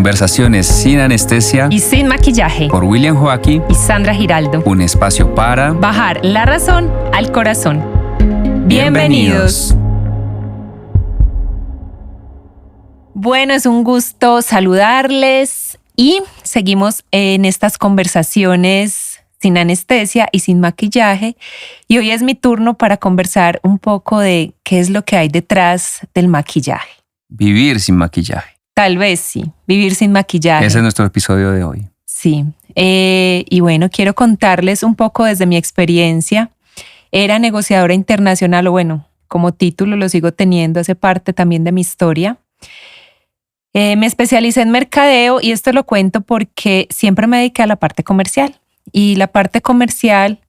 Conversaciones sin anestesia y sin maquillaje por William Joaquín y Sandra Giraldo. Un espacio para bajar la razón al corazón. Bienvenidos. Bueno, es un gusto saludarles y seguimos en estas conversaciones sin anestesia y sin maquillaje. Y hoy es mi turno para conversar un poco de qué es lo que hay detrás del maquillaje. Vivir sin maquillaje. Tal vez sí, vivir sin maquillaje. Ese es nuestro episodio de hoy. Sí, y bueno, quiero contarles un poco desde mi experiencia. Era negociadora internacional, o bueno, como título lo sigo teniendo, hace parte también de mi historia. Me especialicé en mercadeo y esto lo cuento porque siempre me dediqué a la parte comercial. Y la parte comercial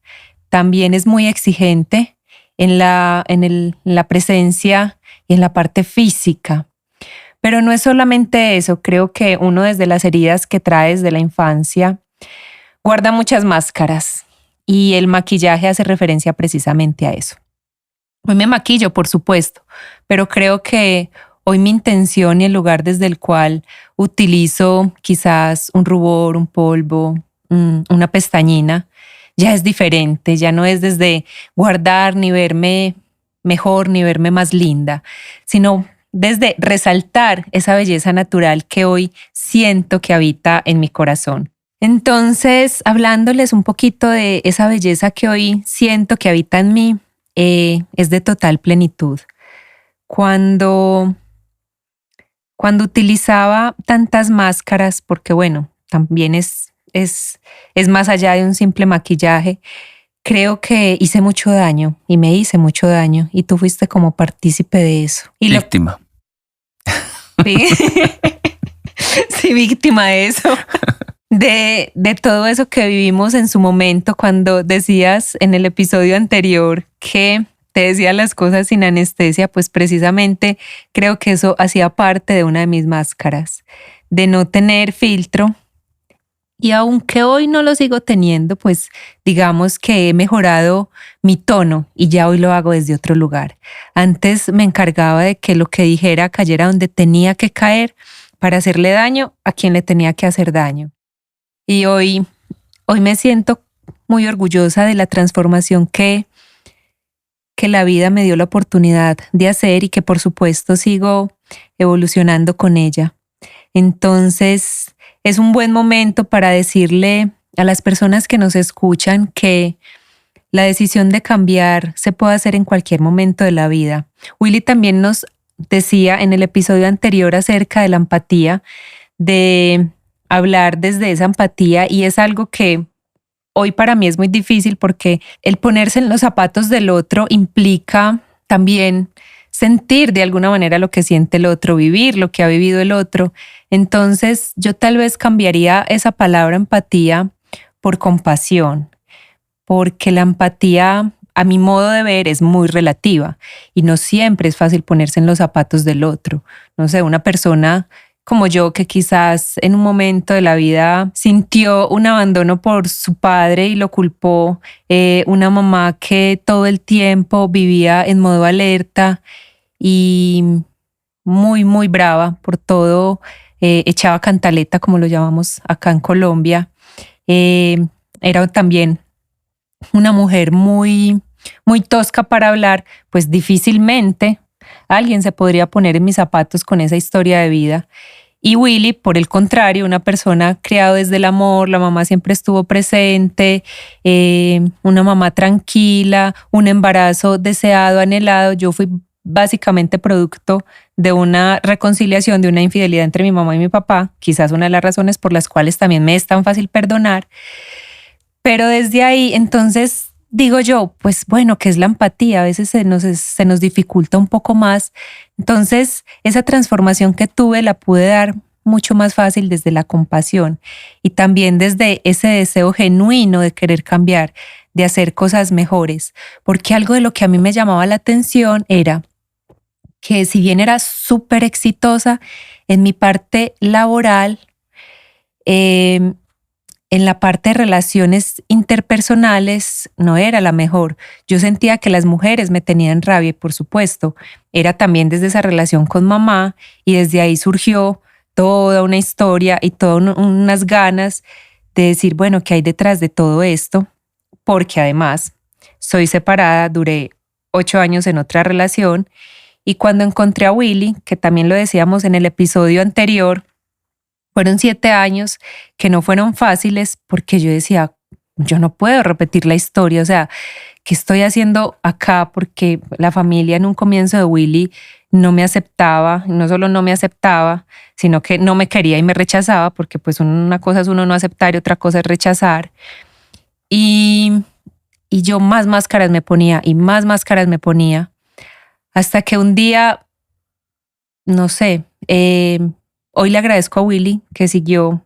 también es muy exigente en la presencia y en la parte física. Pero no es solamente eso, creo que uno desde las heridas que trae desde la infancia guarda muchas máscaras y el maquillaje hace referencia precisamente a eso. Hoy me maquillo, por supuesto, pero creo que hoy mi intención y el lugar desde el cual utilizo quizás un rubor, un polvo, una pestañina, ya es diferente, ya no es desde guardar ni verme mejor ni verme más linda, sino desde resaltar esa belleza natural que hoy siento que habita en mi corazón. Entonces, hablándoles un poquito de esa belleza que hoy siento que habita en mí, es de total plenitud. Cuando utilizaba tantas máscaras, porque bueno, también es más allá de un simple maquillaje, creo que hice mucho daño y me hice mucho daño y tú fuiste como partícipe de eso. Víctima. Sí. Sí, víctima de eso. De todo eso que vivimos en su momento cuando decías en el episodio anterior que te decía las cosas sin anestesia, pues precisamente creo que eso hacía parte de una de mis máscaras, de no tener filtro. Y aunque hoy no lo sigo teniendo, pues digamos que he mejorado mi tono y ya hoy lo hago desde otro lugar. Antes me encargaba de que lo que dijera cayera donde tenía que caer para hacerle daño a quien le tenía que hacer daño. Y hoy me siento muy orgullosa de la transformación que la vida me dio la oportunidad de hacer y que por supuesto sigo evolucionando con ella. Entonces, es un buen momento para decirle a las personas que nos escuchan que la decisión de cambiar se puede hacer en cualquier momento de la vida. Willy también nos decía en el episodio anterior acerca de la empatía, de hablar desde esa empatía, y es algo que hoy para mí es muy difícil porque el ponerse en los zapatos del otro implica también sentir de alguna manera lo que siente el otro, vivir lo que ha vivido el otro. Entonces yo tal vez cambiaría esa palabra empatía por compasión, porque la empatía a mi modo de ver es muy relativa y no siempre es fácil ponerse en los zapatos del otro. No sé, una persona como yo que quizás en un momento de la vida sintió un abandono por su padre y lo culpó, una mamá que todo el tiempo vivía en modo alerta y muy, muy brava por todo, echaba cantaleta como lo llamamos acá en Colombia. Era también una mujer muy, muy tosca para hablar, pues difícilmente alguien se podría poner en mis zapatos con esa historia de vida. Y Willy, por el contrario, una persona criada desde el amor, la mamá siempre estuvo presente, una mamá tranquila, un embarazo deseado, anhelado. Yo fui básicamente producto de una reconciliación, de una infidelidad entre mi mamá y mi papá, quizás una de las razones por las cuales también me es tan fácil perdonar. Pero desde ahí, entonces, digo yo, pues bueno, ¿qué es la empatía? A veces se nos dificulta un poco más. Entonces, esa transformación que tuve la pude dar mucho más fácil desde la compasión y también desde ese deseo genuino de querer cambiar, de hacer cosas mejores. Porque algo de lo que a mí me llamaba la atención era que si bien era súper exitosa en mi parte laboral, en la parte de relaciones interpersonales no era la mejor. Yo sentía que las mujeres me tenían rabia y por supuesto era también desde esa relación con mamá y desde ahí surgió toda una historia y todas unas ganas de decir, bueno, ¿qué hay detrás de todo esto? Porque además soy separada, duré 8 años en otra relación y cuando encontré a Willy, que también lo decíamos en el episodio anterior, fueron 7 años que no fueron fáciles porque yo decía, yo no puedo repetir la historia, o sea, ¿qué estoy haciendo acá? Porque la familia en un comienzo de Willy no me aceptaba, no solo no me aceptaba, sino que no me quería y me rechazaba, porque pues una cosa es uno no aceptar y otra cosa es rechazar. Y yo más máscaras me ponía y más máscaras me ponía, hasta que un día, no sé, hoy le agradezco a Willy que siguió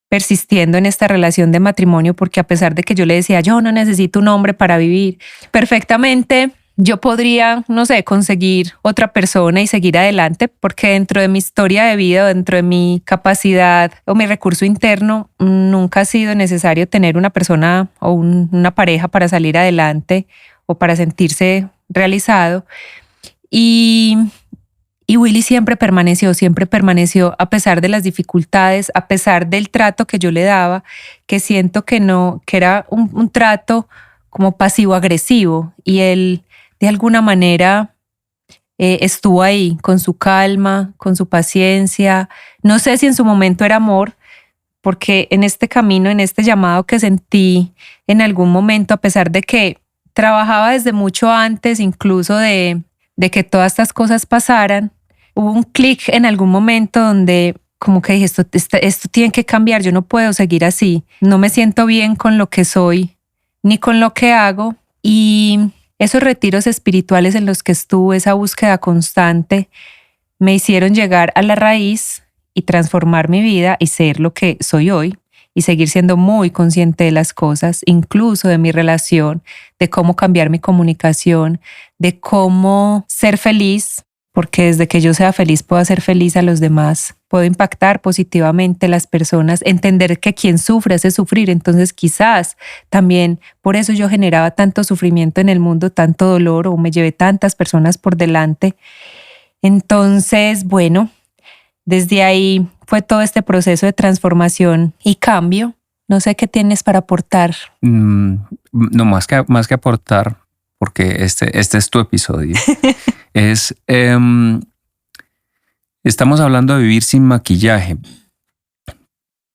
persistiendo en esta relación de matrimonio, porque a pesar de que yo le decía, yo no necesito un hombre para vivir, perfectamente yo podría, no sé, conseguir otra persona y seguir adelante, porque dentro de mi historia de vida, dentro de mi capacidad o mi recurso interno, nunca ha sido necesario tener una persona o una pareja para salir adelante o para sentirse realizado. Y Willy siempre permaneció a pesar de las dificultades, a pesar del trato que yo le daba, que siento que no, que era un trato como pasivo-agresivo, y él de alguna manera estuvo ahí con su calma, con su paciencia. No sé si en su momento era amor, porque en este camino, en este llamado que sentí en algún momento, a pesar de que trabajaba desde mucho antes, incluso de que todas estas cosas pasaran, hubo un clic en algún momento donde como que dije, esto tiene que cambiar, yo no puedo seguir así, no me siento bien con lo que soy ni con lo que hago. Y esos retiros espirituales en los que estuve, esa búsqueda constante, me hicieron llegar a la raíz y transformar mi vida y ser lo que soy hoy y seguir siendo muy consciente de las cosas, incluso de mi relación, de cómo cambiar mi comunicación, de cómo ser feliz, porque desde que yo sea feliz puedo hacer feliz a los demás, puedo impactar positivamente a las personas, entender que quien sufre hace sufrir, entonces quizás también por eso yo generaba tanto sufrimiento en el mundo, tanto dolor, o me llevé tantas personas por delante. Entonces, bueno, desde ahí fue todo este proceso de transformación y cambio. No sé qué tienes para aportar. No, más que aportar, porque este es tu episodio. Estamos hablando de vivir sin maquillaje.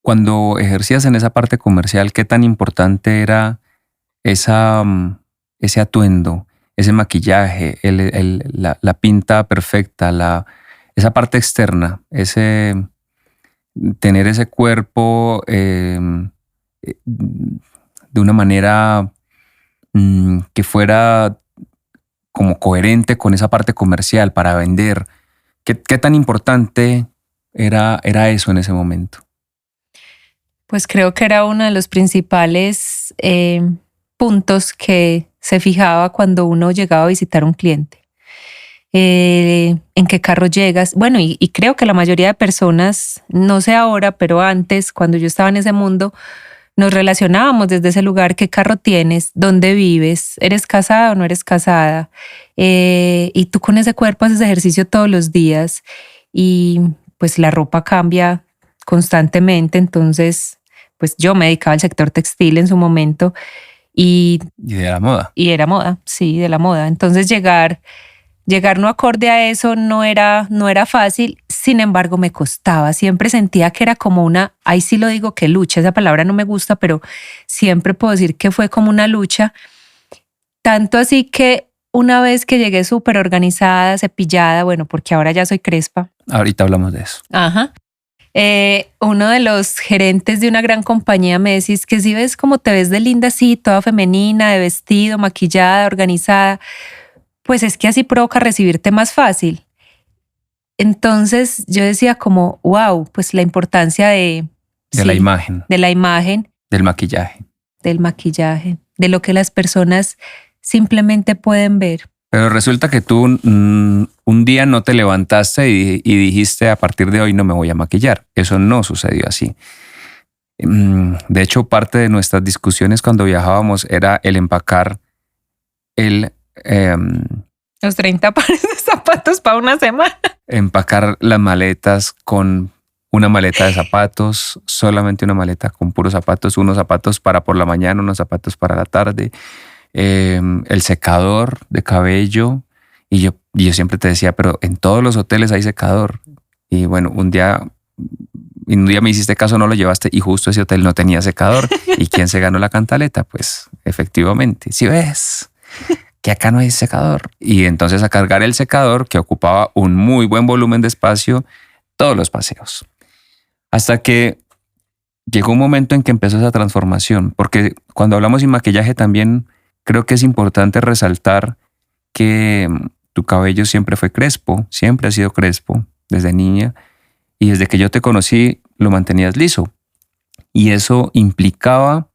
Cuando ejercías en esa parte comercial, ¿qué tan importante era ese atuendo, ese maquillaje, la pinta perfecta, esa parte externa, tener ese cuerpo de una manera que fuera como coherente con esa parte comercial para vender? ¿Qué tan importante era eso en ese momento? Pues creo que era uno de los principales puntos que se fijaba cuando uno llegaba a visitar a un cliente. En qué carro llegas. Bueno, y creo que la mayoría de personas, no sé ahora, pero antes, cuando yo estaba en ese mundo, nos relacionábamos desde ese lugar. ¿Qué carro tienes? ¿Dónde vives? ¿Eres casada o no eres casada? Y tú con ese cuerpo haces ejercicio todos los días y pues la ropa cambia constantemente. Entonces, pues yo me dedicaba al sector textil en su momento y de la moda. Y era moda, sí, de la moda. Entonces llegar no acorde a eso no era fácil, sin embargo me costaba, siempre sentía que era como ahí sí lo digo que lucha, esa palabra no me gusta, pero siempre puedo decir que fue como una lucha, tanto así que una vez que llegué súper organizada, cepillada, bueno, porque ahora ya soy crespa. Ahorita hablamos de eso. Ajá. Uno de los gerentes de una gran compañía me decía, que si ves cómo te ves de linda así, toda femenina, de vestido, maquillada, organizada, pues es que así provoca recibirte más fácil. Entonces yo decía como, wow, pues la importancia de la imagen. De la imagen. Del maquillaje. Del maquillaje. De lo que las personas simplemente pueden ver. Pero resulta que tú un día no te levantaste y dijiste, a partir de hoy no me voy a maquillar. Eso no sucedió así. De hecho, parte de nuestras discusiones cuando viajábamos era el empacar los 30 pares de zapatos para una semana. Empacar las maletas con una maleta de zapatos, solamente una maleta con puros zapatos, unos zapatos para por la mañana, unos zapatos para la tarde, el secador de cabello. Y yo siempre te decía, pero en todos los hoteles hay secador. Y bueno, un día me hiciste caso, no lo llevaste y justo ese hotel no tenía secador. ¿Y quién se ganó la cantaleta? Pues efectivamente, si ves que acá no hay secador. Y entonces a cargar el secador, que ocupaba un muy buen volumen de espacio, todos los paseos. Hasta que llegó un momento en que empezó esa transformación, porque cuando hablamos de maquillaje también creo que es importante resaltar que tu cabello siempre fue crespo, siempre ha sido crespo desde niña, y desde que yo te conocí lo mantenías liso. Y eso implicaba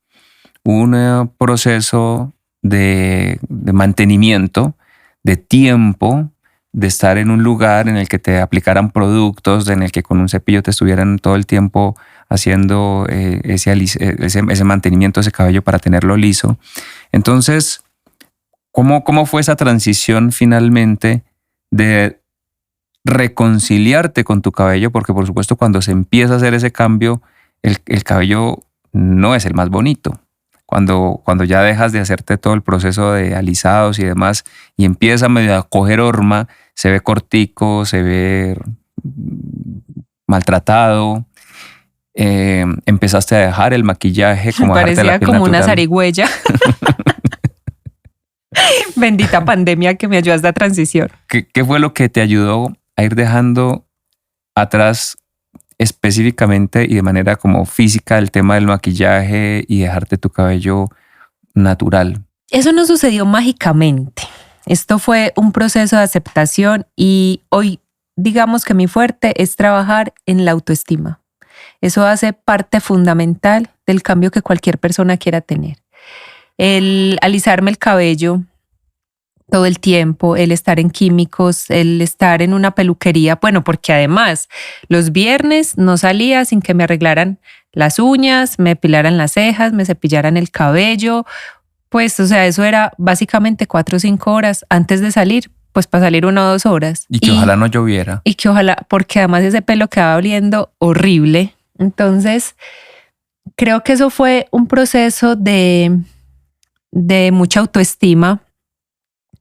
un proceso de mantenimiento, de tiempo, de estar en un lugar en el que te aplicaran productos, en el que con un cepillo te estuvieran todo el tiempo haciendo ese mantenimiento de ese cabello para tenerlo liso. Entonces, ¿cómo fue esa transición finalmente de reconciliarte con tu cabello? Porque por supuesto cuando se empieza a hacer ese cambio, el cabello no es el más bonito. Cuando ya dejas de hacerte todo el proceso de alisados y demás y empieza medio a coger horma, se ve cortico, se ve maltratado. Empezaste a dejar el maquillaje, como parecía la piel como natural. una zarigüeya. Bendita pandemia que me ayudó a esta transición. ¿Qué fue lo que te ayudó a ir dejando atrás específicamente y de manera como física el tema del maquillaje y dejarte tu cabello natural? Eso no sucedió mágicamente. Esto fue un proceso de aceptación y hoy digamos que mi fuerte es trabajar en la autoestima. Eso hace parte fundamental del cambio que cualquier persona quiera tener. El alisarme el cabello todo el tiempo, el estar en químicos, el estar en una peluquería, bueno, porque además los viernes no salía sin que me arreglaran las uñas, me depilaran las cejas, me cepillaran el cabello, pues o sea, eso era básicamente 4 o 5 horas antes de salir, pues para salir 1 o 2 horas. Y que ojalá no lloviera. Y que ojalá, porque además ese pelo quedaba oliendo horrible. Entonces, creo que eso fue un proceso de mucha autoestima.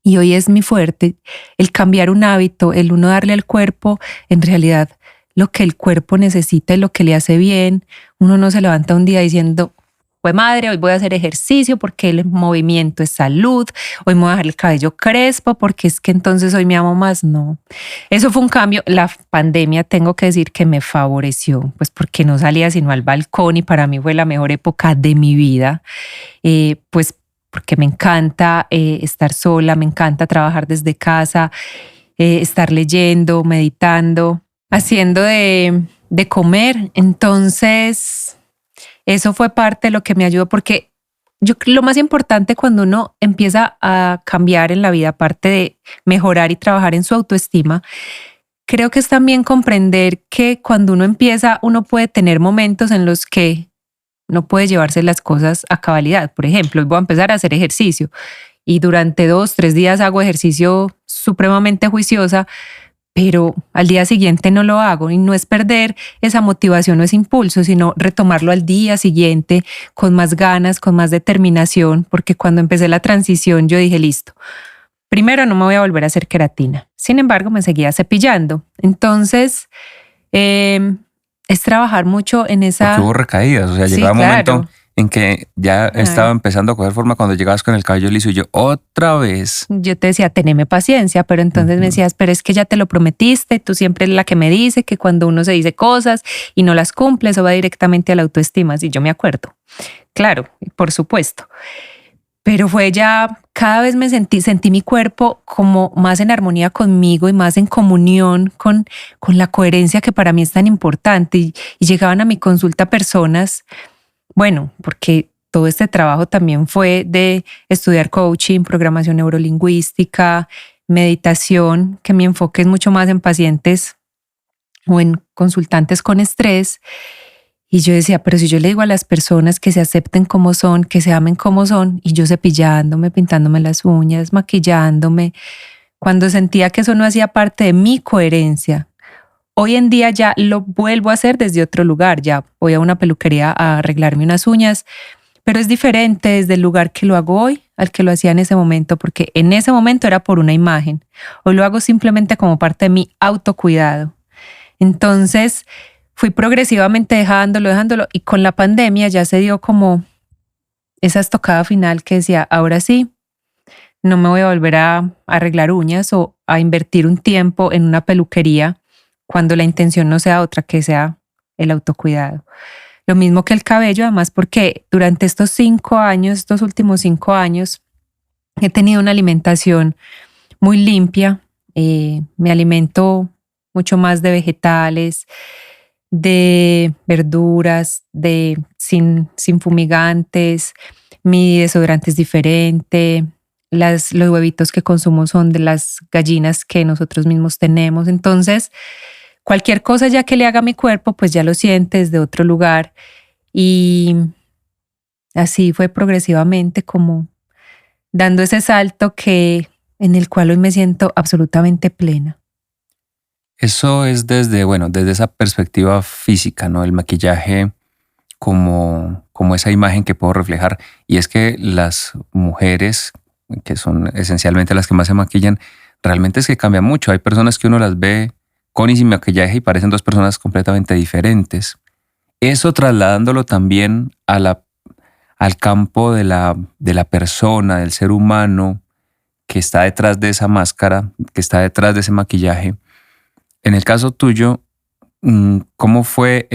Y hoy es mi fuerte, el cambiar un hábito, el uno darle al cuerpo, en realidad, lo que el cuerpo necesita y lo que le hace bien. Uno no se levanta un día diciendo, pues madre, hoy voy a hacer ejercicio porque el movimiento es salud, hoy me voy a dejar el cabello crespo porque es que entonces hoy me amo más. No, eso fue un cambio. La pandemia tengo que decir que me favoreció, pues porque no salía sino al balcón y para mí fue la mejor época de mi vida. Pues porque me encanta estar sola, me encanta trabajar desde casa, estar leyendo, meditando, haciendo de comer. Entonces, eso fue parte de lo que me ayudó, porque lo más importante cuando uno empieza a cambiar en la vida, aparte de mejorar y trabajar en su autoestima, creo que es también comprender que cuando uno empieza, uno puede tener momentos en los que no puede llevarse las cosas a cabalidad. Por ejemplo, hoy voy a empezar a hacer ejercicio y durante 2, 3 días hago ejercicio supremamente juiciosa, pero al día siguiente no lo hago y no es perder esa motivación o ese impulso, sino retomarlo al día siguiente con más ganas, con más determinación, porque cuando empecé la transición yo dije, listo, primero no me voy a volver a hacer queratina. Sin embargo, me seguía cepillando. Entonces, es trabajar mucho en esa... Porque hubo recaídas, o sea, llegaba un momento en que ya estaba empezando a coger forma cuando llegabas con el cabello liso y yo otra vez. Yo te decía, teneme paciencia, pero entonces me decías, pero es que ya te lo prometiste, tú siempre eres la que me dice que cuando uno se dice cosas y no las cumple, eso va directamente a la autoestima. Y yo me acuerdo, claro, por supuesto. Pero fue ya, cada vez me sentí mi cuerpo como más en armonía conmigo y más en comunión con la coherencia que para mí es tan importante. Y llegaban a mi consulta personas, bueno, porque todo este trabajo también fue de estudiar coaching, programación neurolingüística, meditación, que mi enfoque es mucho más en pacientes o en consultantes con estrés. Y yo decía, pero si yo le digo a las personas que se acepten como son, que se amen como son, y yo cepillándome, pintándome las uñas, maquillándome, cuando sentía que eso no hacía parte de mi coherencia Hoy en día ya lo vuelvo a hacer desde otro lugar, ya voy a una peluquería a arreglarme unas uñas, pero es diferente desde el lugar que lo hago hoy al que lo hacía en ese momento, porque en ese momento era por una imagen. Hoy lo hago simplemente como parte de mi autocuidado. Entonces fui progresivamente dejándolo y con la pandemia ya se dio como esa estocada final que decía, ahora sí, no me voy a volver a arreglar uñas o a invertir un tiempo en una peluquería cuando la intención no sea otra que sea el autocuidado. Lo mismo que el cabello, además porque durante estos últimos 5 años, he tenido una alimentación muy limpia. Me alimento mucho más de vegetales, de verduras, sin fumigantes. Mi desodorante es diferente. Los huevitos que consumo son de las gallinas que nosotros mismos tenemos. Entonces, cualquier cosa ya que le haga a mi cuerpo, pues ya lo siente desde otro lugar. Y así fue progresivamente como dando ese salto en el cual hoy me siento absolutamente plena. Eso es desde esa perspectiva física, ¿no? El maquillaje como esa imagen que puedo reflejar. Y es que las mujeres, que son esencialmente las que más se maquillan, realmente es que cambia mucho. Hay personas que uno las ve con y sin maquillaje y parecen dos personas completamente diferentes. Eso trasladándolo también al campo de la persona, del ser humano que está detrás de esa máscara, que está detrás de ese maquillaje. En el caso tuyo, ¿cómo fue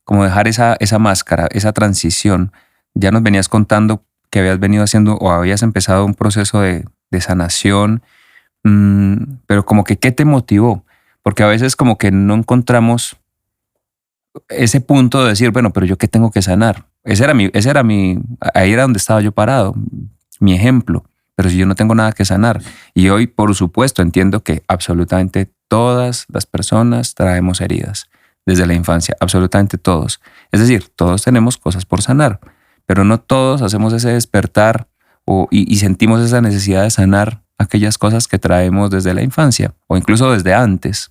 como dejar esa máscara, esa transición? Ya nos venías contando que habías venido haciendo o habías empezado un proceso de sanación, pero como que ¿qué te motivó? Porque a veces como que no encontramos ese punto de decir, bueno, pero yo ¿qué tengo que sanar? Ahí era donde estaba yo parado, mi ejemplo. Pero si yo no tengo nada que sanar. Y hoy, por supuesto, entiendo que absolutamente todas las personas traemos heridas desde la infancia, absolutamente todos. Es decir, todos tenemos cosas por sanar, pero no todos hacemos ese despertar y sentimos esa necesidad de sanar aquellas cosas que traemos desde la infancia o incluso desde antes,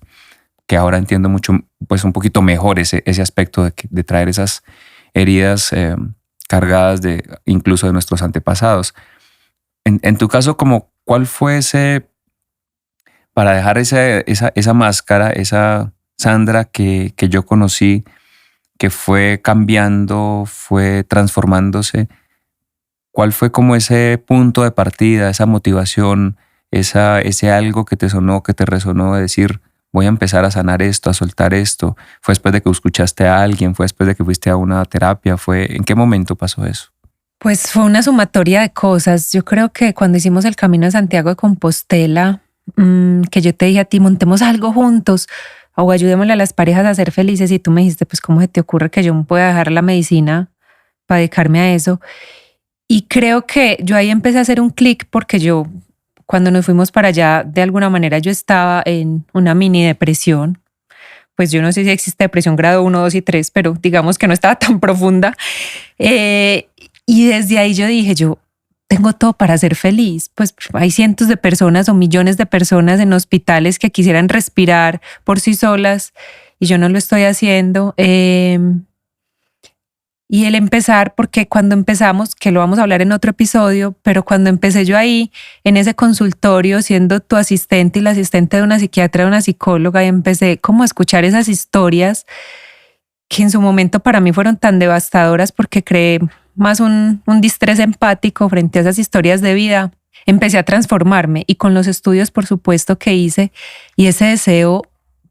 que ahora entiendo mucho, pues un poquito mejor ese aspecto de traer esas heridas cargadas incluso de nuestros antepasados. En tu caso, ¿cuál fue para dejar esa máscara, esa Sandra que yo conocí, que fue cambiando, fue transformándose? ¿Cuál fue como ese punto de partida, esa motivación, ese algo que te sonó, que te resonó de decir, voy a empezar a sanar esto, a soltar esto? ¿Fue después de que escuchaste a alguien? ¿Fue después de que fuiste a una terapia? ¿En qué momento pasó eso? Pues fue una sumatoria de cosas. Yo creo que cuando hicimos el Camino de Santiago de Compostela, que yo te dije a ti, montemos algo juntos o ayudémosle a las parejas a ser felices, y tú me dijiste, pues ¿cómo se te ocurre que yo pueda dejar la medicina para dedicarme a eso? Y creo que yo ahí empecé a hacer un clic porque cuando nos fuimos para allá, de alguna manera yo estaba en una mini depresión. Pues yo no sé si existe depresión grado 1, 2 y 3, pero digamos que no estaba tan profunda. Y desde ahí yo dije, yo tengo todo para ser feliz. Pues hay cientos de personas o millones de personas en hospitales que quisieran respirar por sí solas y yo no lo estoy haciendo. Y el empezar, porque cuando empezamos, que lo vamos a hablar en otro episodio, pero cuando empecé yo ahí en ese consultorio siendo tu asistente y la asistente de una psiquiatra, de una psicóloga, y empecé como a escuchar esas historias que en su momento para mí fueron tan devastadoras porque creé más un distrés empático frente a esas historias de vida. Empecé a transformarme y con los estudios, por supuesto, que hice y ese deseo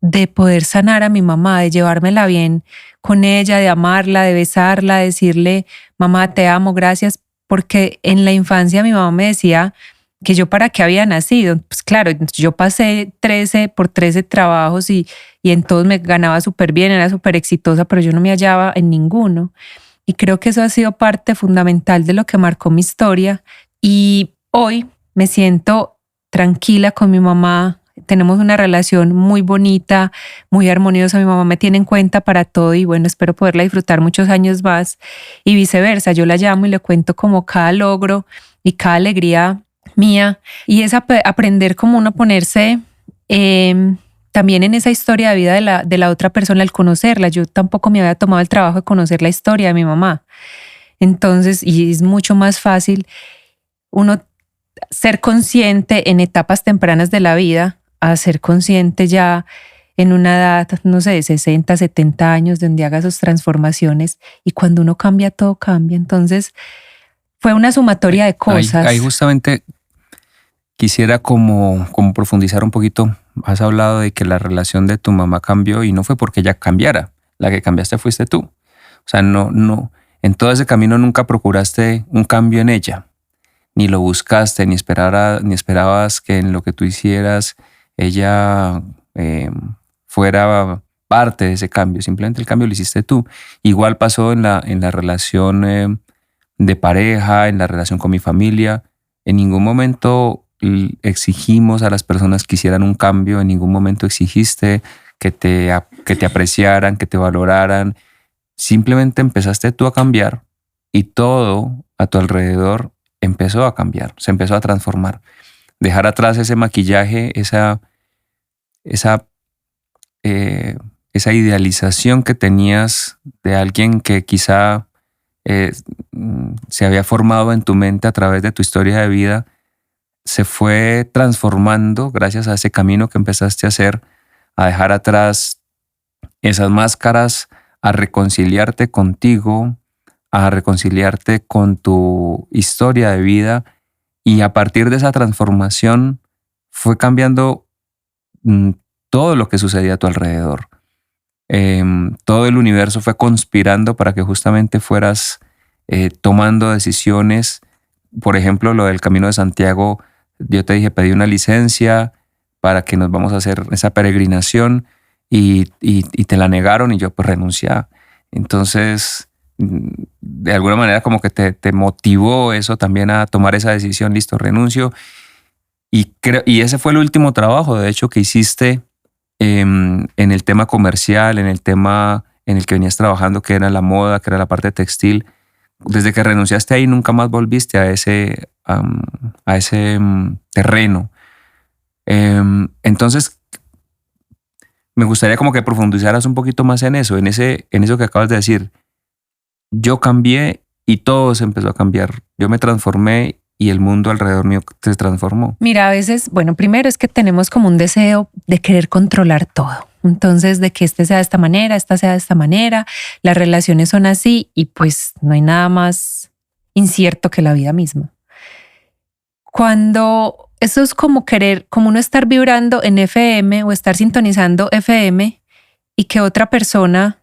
de poder sanar a mi mamá, de llevármela bien con ella, de amarla, de besarla, de decirle, mamá, te amo, gracias, porque en la infancia mi mamá me decía que yo para qué había nacido. Pues claro, yo pasé 13 trabajos y en todos me ganaba súper bien, era súper exitosa, pero yo no me hallaba en ninguno. Y creo que eso ha sido parte fundamental de lo que marcó mi historia. Y hoy me siento tranquila con mi mamá. Tenemos una relación muy bonita, muy armoniosa. Mi mamá me tiene en cuenta para todo y bueno, espero poderla disfrutar muchos años más. Y viceversa, yo la llamo y le cuento como cada logro y cada alegría mía. Y es aprender como uno ponerse también en esa historia de vida de la otra persona, al conocerla, yo tampoco me había tomado el trabajo de conocer la historia de mi mamá. Entonces, y es mucho más fácil uno ser consciente en etapas tempranas de la vida a ser consciente ya en una edad, no sé, de 60, 70 años, donde haga sus transformaciones, y cuando uno cambia, todo cambia. Entonces, fue una sumatoria de cosas. Ahí justamente quisiera como profundizar un poquito. Has hablado de que la relación de tu mamá cambió y no fue porque ella cambiara. La que cambiaste fuiste tú. O sea, no, en todo ese camino nunca procuraste un cambio en ella. Ni lo buscaste, ni esperabas que en lo que tú hicieras ella fuera parte de ese cambio. Simplemente el cambio lo hiciste tú. Igual pasó en la relación de pareja, en la relación con mi familia. En ningún momento exigimos a las personas que hicieran un cambio, en ningún momento exigiste que te apreciaran, que te valoraran. Simplemente empezaste tú a cambiar y todo a tu alrededor empezó a cambiar, se empezó a transformar. Dejar atrás ese maquillaje, esa idealización que tenías de alguien que quizá se había formado en tu mente a través de tu historia de vida, se fue transformando gracias a ese camino que empezaste a hacer, a dejar atrás esas máscaras, a reconciliarte contigo, a reconciliarte con tu historia de vida, y a partir de esa transformación fue cambiando todo lo que sucedía a tu alrededor. Todo el universo fue conspirando para que justamente fueras tomando decisiones. Por ejemplo, lo del Camino de Santiago, yo te dije, pedí una licencia para que nos vamos a hacer esa peregrinación y te la negaron y yo pues renuncié. Entonces, de alguna manera como que te motivó eso también a tomar esa decisión. Listo, renuncio. Y ese fue el último trabajo, de hecho, que hiciste en el tema comercial, en el tema en el que venías trabajando, que era la moda, que era la parte textil. Desde que renunciaste ahí, nunca más volviste a ese terreno. Entonces, me gustaría como que profundizaras un poquito más en eso que acabas de decir. Yo cambié y todo se empezó a cambiar. Yo me transformé y el mundo alrededor mío se transformó. Mira, a veces, bueno, primero es que tenemos como un deseo de querer controlar todo. Entonces, de que este sea de esta manera, esta sea de esta manera, las relaciones son así y pues no hay nada más incierto que la vida misma. Cuando eso es como querer, como uno estar vibrando en FM o estar sintonizando FM y que otra persona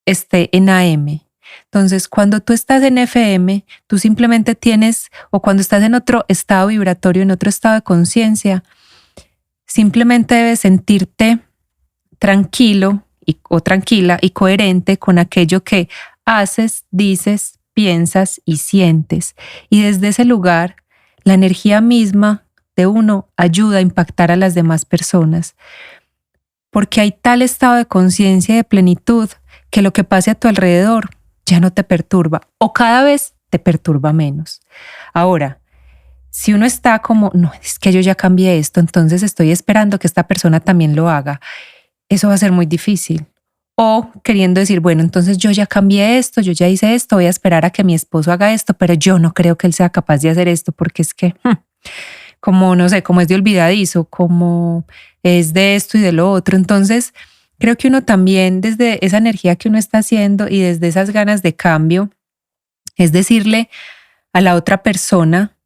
esté en AM. Entonces, cuando tú estás en FM, tú simplemente tienes, o cuando estás en otro estado vibratorio, en otro estado de conciencia, simplemente debes sentirte tranquilo o tranquila y coherente con aquello que haces, dices, piensas y sientes. Y desde ese lugar, la energía misma de uno ayuda a impactar a las demás personas. Porque hay tal estado de conciencia y de plenitud que lo que pase a tu alrededor ya no te perturba o cada vez te perturba menos. Ahora, si uno está como, no, es que yo ya cambié esto, entonces estoy esperando que esta persona también lo haga, eso va a ser muy difícil. O queriendo decir, bueno, entonces yo ya cambié esto, yo ya hice esto, voy a esperar a que mi esposo haga esto, pero yo no creo que él sea capaz de hacer esto porque es que, como no sé, como es de olvidadizo, como es de esto y de lo otro. Entonces, creo que uno también desde esa energía que uno está haciendo y desde esas ganas de cambio, es decirle a la otra persona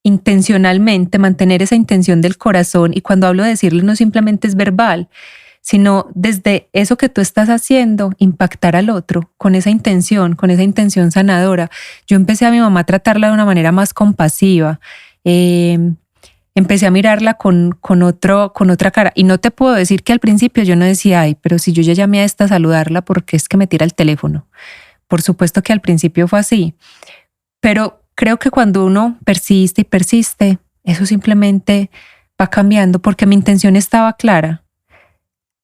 intencionalmente, mantener esa intención del corazón. Y cuando hablo de decirle, no simplemente es verbal, sino desde eso que tú estás haciendo, impactar al otro con esa intención sanadora. Yo empecé a mi mamá a tratarla de una manera más compasiva. Empecé a mirarla con otra cara. Y no te puedo decir que al principio yo no decía, ay, pero si yo ya llamé a esta a saludarla, ¿por qué es que me tira el teléfono? Por supuesto que al principio fue así. Pero creo que cuando uno persiste y persiste, eso simplemente va cambiando porque mi intención estaba clara.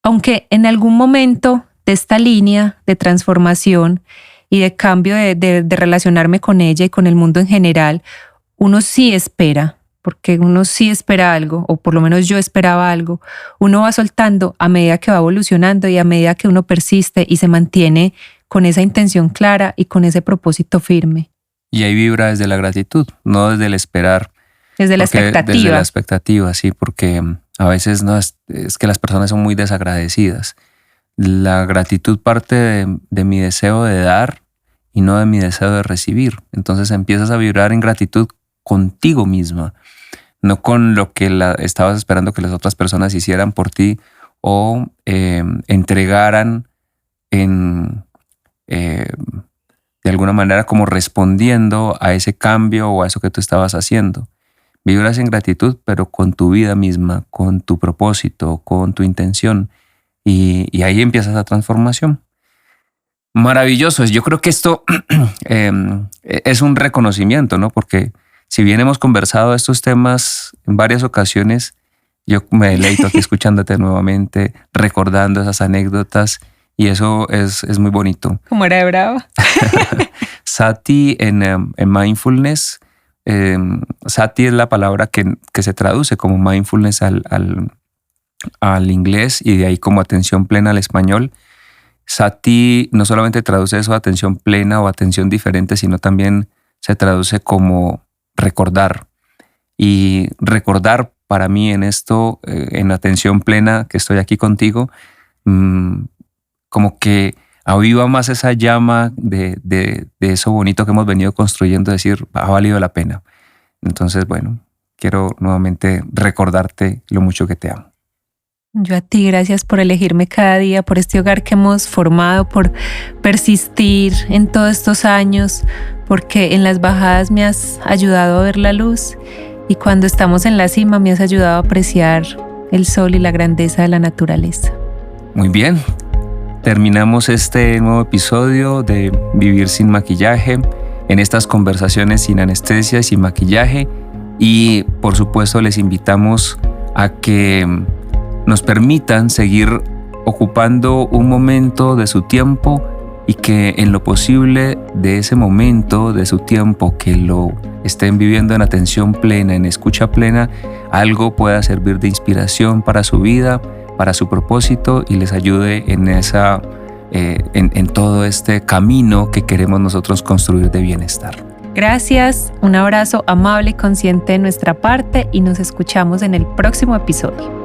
Aunque en algún momento de esta línea de transformación y de cambio de relacionarme con ella y con el mundo en general, uno sí espera porque uno sí espera algo, o por lo menos yo esperaba algo, uno va soltando a medida que va evolucionando y a medida que uno persiste y se mantiene con esa intención clara y con ese propósito firme. Y ahí vibra desde la gratitud, no desde el esperar. Desde la expectativa. Desde la expectativa, sí, porque a veces no es que las personas son muy desagradecidas. La gratitud parte de mi deseo de dar y no de mi deseo de recibir. Entonces empiezas a vibrar en gratitud contigo misma, no con lo que estabas esperando que las otras personas hicieran por ti o entregaran de alguna manera como respondiendo a ese cambio o a eso que tú estabas haciendo. Vibras en gratitud, pero con tu vida misma, con tu propósito, con tu intención. Y ahí empieza esa transformación. Maravilloso. Yo creo que esto es un reconocimiento, ¿no? Porque si bien hemos conversado de estos temas en varias ocasiones, yo me deleito aquí escuchándote nuevamente, recordando esas anécdotas, y eso es muy bonito. Como era de brava. Sati en mindfulness, Sati es la palabra que se traduce como mindfulness al inglés y de ahí como atención plena al español. Sati no solamente traduce eso, atención plena o atención diferente, sino también se traduce como recordar. Y recordar para mí en esto, en atención plena, que estoy aquí contigo, como que aviva más esa llama de eso bonito que hemos venido construyendo, decir, ha valido la pena. Entonces, bueno, quiero nuevamente recordarte lo mucho que te amo. Yo a ti, gracias por elegirme cada día, por este hogar que hemos formado, por persistir en todos estos años, porque en las bajadas me has ayudado a ver la luz y cuando estamos en la cima me has ayudado a apreciar el sol y la grandeza de la naturaleza. Muy bien. Terminamos este nuevo episodio de Vivir sin maquillaje, en estas conversaciones sin anestesia y sin maquillaje, y por supuesto les invitamos a que nos permitan seguir ocupando un momento de su tiempo y que en lo posible de ese momento de su tiempo que lo estén viviendo en atención plena, en escucha plena, algo pueda servir de inspiración para su vida, para su propósito y les ayude en todo este camino que queremos nosotros construir de bienestar. Gracias, un abrazo amable y consciente de nuestra parte y nos escuchamos en el próximo episodio.